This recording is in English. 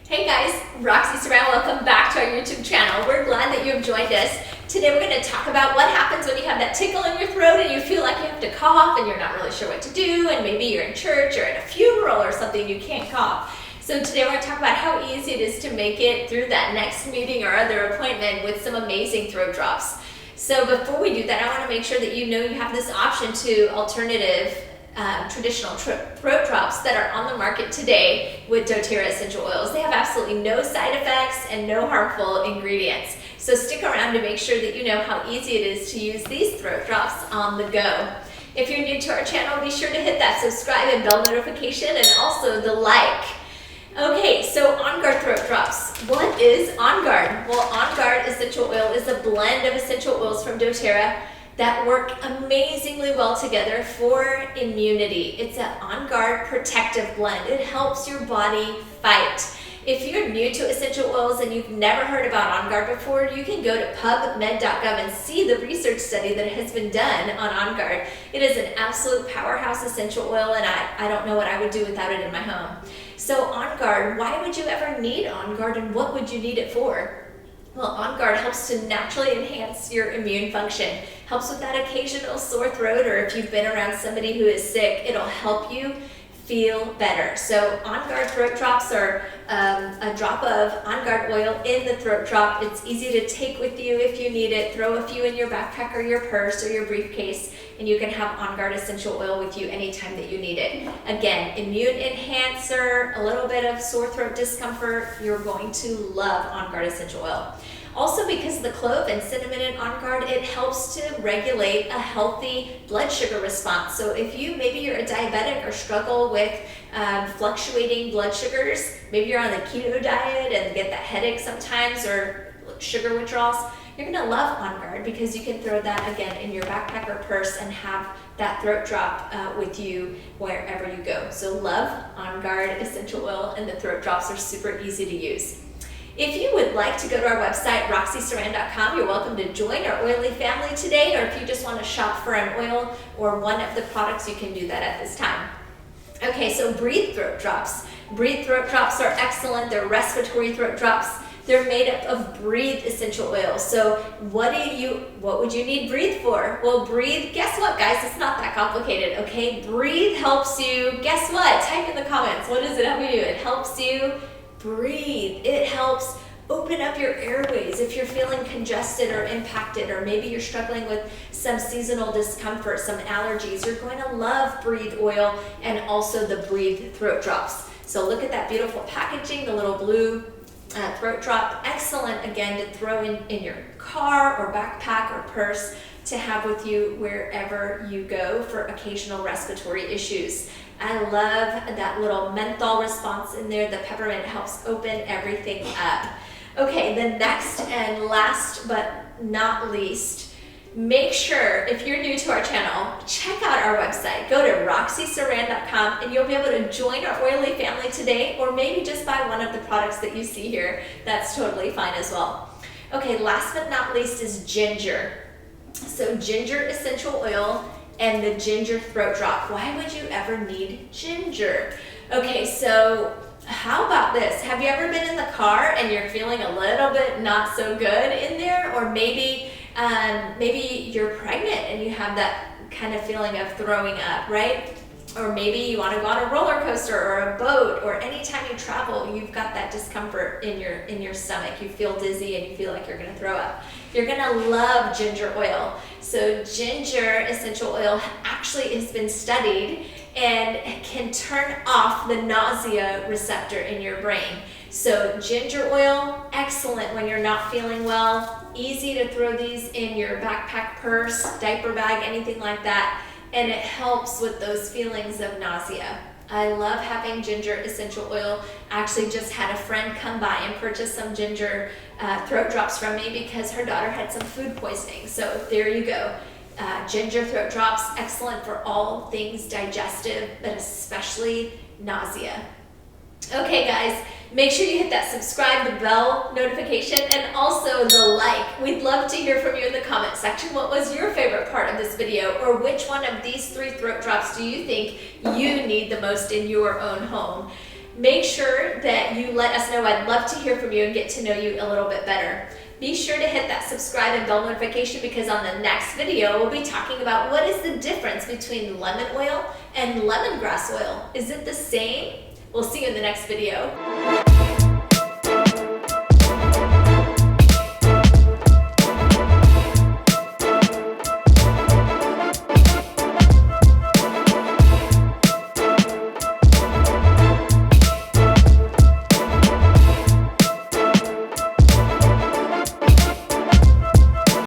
Hey guys, Roxy Saran, welcome back to our YouTube channel. We're glad that you have joined us. Today we're going to talk about what happens when you have that tickle in your throat and you feel like you have to cough and you're not really sure what to do, and maybe you're in church or at a funeral or something, you can't cough. So today we're going to talk about how easy it is to make it through that next meeting or other appointment with some amazing throat drops. So before we do that, I want to make sure that you know you have this option to alternative traditional throat drops that are on the market today with doTERRA essential oils. They have absolutely no side effects and no harmful ingredients. So stick around to make sure that you know how easy it is to use these throat drops on the go. If you're new to our channel, be sure to hit that subscribe and bell notification and also the like. Okay, so On Guard throat drops. What is On Guard? Well, On Guard essential oil is a blend of essential oils from doTERRA that work amazingly well together for immunity. It's an On Guard protective blend. It helps your body fight. If you're new to essential oils and you've never heard about On Guard before, you can go to pubmed.gov and see the research study that has been done on Guard. It is an absolute powerhouse essential oil, and I don't know what I would do without it in my home. So On Guard, why would you ever need On Guard, and what would you need it for? Well, On Guard helps to naturally enhance your immune function, helps with that occasional sore throat, or if you've been around somebody who is sick, it'll help you feel better. So On Guard throat drops are a drop of On Guard oil in the throat drop. It's easy to take with you if you need it. Throw a few in your backpack or your purse or your briefcase, and you can have On Guard essential oil with you anytime that you need it. Again, immune enhancer, a little bit of sore throat discomfort. You're going to love On Guard essential oil. Also, because of the clove and cinnamon in On Guard, it helps to regulate a healthy blood sugar response. So if maybe you're a diabetic or struggle with fluctuating blood sugars, maybe you're on the keto diet and get that headache sometimes or sugar withdrawals, you're gonna love On Guard because you can throw that again in your backpack or purse and have that throat drop with you wherever you go. So love On Guard essential oil, and the throat drops are super easy to use. If you would like to go to our website, roxysaran.com, you're welcome to join our oily family today, or if you just want to shop for an oil or one of the products, you can do that at this time. Okay, so Breathe throat drops. Breathe throat drops are excellent. They're respiratory throat drops. They're made up of Breathe essential oils. So what would you need Breathe for? Well, Breathe, guess what, guys? It's not that complicated, okay? Breathe helps you, guess what? Type in the comments. What does it help you do? It helps you breathe. It helps open up your airways if you're feeling congested or impacted, or maybe you're struggling with some seasonal discomfort, some allergies. You're going to love Breathe oil and also the Breathe throat drops. So look at that beautiful packaging, the little blue throat drop. Excellent, again, to throw in your car or backpack or purse to have with you wherever you go for occasional respiratory issues. I love that little menthol response in there. The peppermint helps open everything up. Okay, the next and last but not least, make sure, if you're new to our channel, check out our website. Go to roxysaran.com and you'll be able to join our oily family today, or maybe just buy one of the products that you see here. That's totally fine as well. Okay, last but not least is ginger. So ginger essential oil and the ginger throat drop. Why would you ever need ginger? Okay, so how about this? Have you ever been in the car and you're feeling a little bit not so good in there? Or maybe you're pregnant and you have that kind of feeling of throwing up, right? Or maybe you want to go on a roller coaster or a boat, or anytime you travel, you've got that discomfort in your stomach. You feel dizzy and you feel like you're going to throw up. You're going to love ginger oil. So ginger essential oil actually has been studied and can turn off the nausea receptor in your brain. So ginger oil, excellent when you're not feeling well. Easy to throw these in your backpack, purse, diaper bag, anything like that. And it helps with those feelings of nausea. I love having ginger essential oil. I actually just had a friend come by and purchase some ginger throat drops from me because her daughter had some food poisoning. So there you go. Ginger throat drops, excellent for all things digestive, but especially nausea. Okay guys, make sure you hit that subscribe, the bell notification, and also the like. We'd love to hear from you in the comment section. What was your favorite part of this video, or which one of these 3 throat drops do you think you need the most in your own home? Make sure that that you let us know. I'd love to hear from you and get to know you a little bit better. Be sure to hit that subscribe and bell notification, because on the next video, we'll be talking about what is the difference between lemon oil and lemongrass oil. Is it the same? We'll see you in the next video.